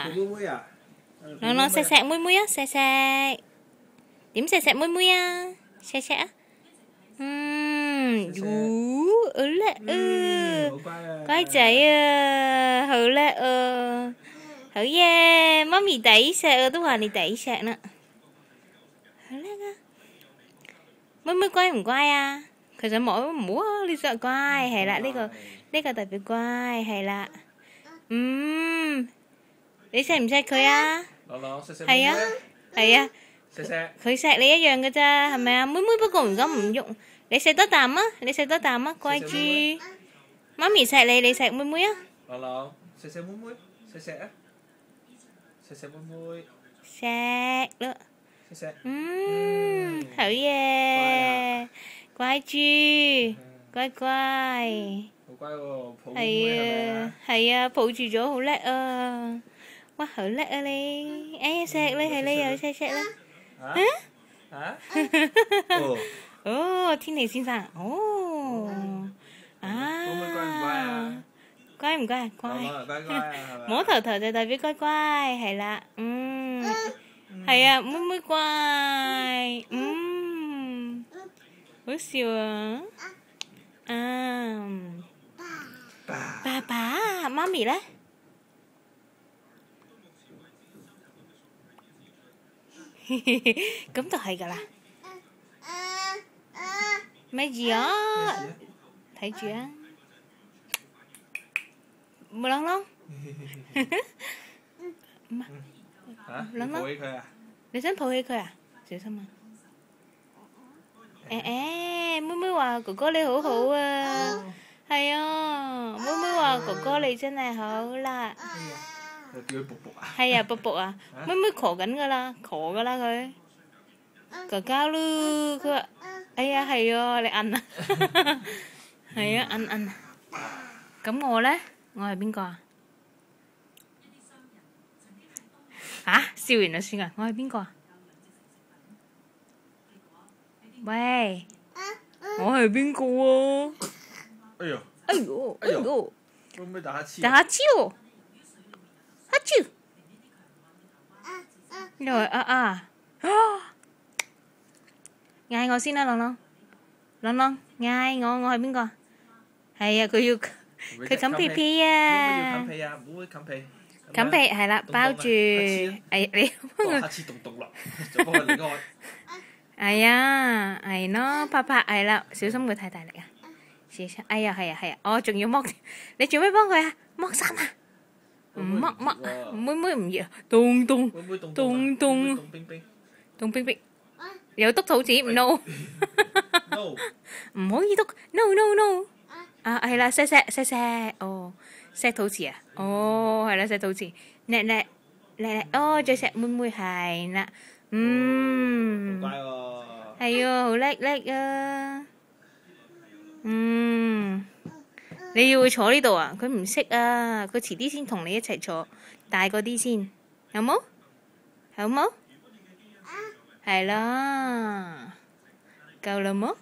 à? Mũi à? Nó sẹt mũi á, sẹt. Điểm sẹt mũi á. Sẹt. Lẹ quái chạy hử lẹ hử yeah, má mì tẩy sẹt tôi hỏi你等一下呢。好叻啊！妹乖唔乖啊？其實冇唔好啊，你實乖係啦，呢個代表乖係啦。你錫唔錫佢啊？係啊係啊，佢錫你一樣嘅咋，係咪啊？妹不過唔喐，你錫多啖啊！你錫多啖啊，乖豬。媽咪錫你，你錫妹啊？錫妹，錫啊！錫妹，錫咯。好嘢，乖豬，乖乖。好乖喎，抱妹係啊，係啊，抱住咗好叻啊！哇，好叻啊你！哎呀，錫你係你又錫啦。哦，天氣先生，乖唔乖啊？乖。摸頭頭就代表乖乖，係啦，係啊，妹乖，好笑啊！爸爸，媽咪咧？咁就係㗎啦。咩事啊？睇住啊！冇啷啷。啷抱起佢啊！你想抱起佢啊？小心啊！妹話哥哥你好好啊，係啊，妹話哥哥你真係好啦。叫佢卜卜啊！係啊，卜卜啊！妹咳緊㗎啦，咳㗎啦佢。哥哥咯，佢話：哎呀係啊，你摁啊！係啊，摁。咁我咧，我係邊個啊？笑完就算啊！我係邊個啊？喂，我係邊個啊？哎呦！會唔會打乞嗤？打乞嗤喎！乞嗤！又係嗌我先啦，朗朗嗌我係邊個？係啊，佢冚被被啊！妹要冚被啊！唔會冚被。冚被係啦，包住。你幫我乞嗤凍啦，就幫佢離開。係啊，係咯，拍係啦，小心佢太大力啊！小心，係啊，我仲要剝，你做咩幫佢啊？剝衫啊？唔剝，妹唔熱啊，凍冰，又篤肚臍唔 no， 唔可以篤 no， 係啦，錫，錫肚臍啊，係啦，錫肚臍，叻，再錫妹係啦，乖喎，係啊，好叻啊，你要佢坐呢度啊？佢唔識啊，佢遲啲先同你一齊坐，大個啲先，好冇？係啦，夠啦冇？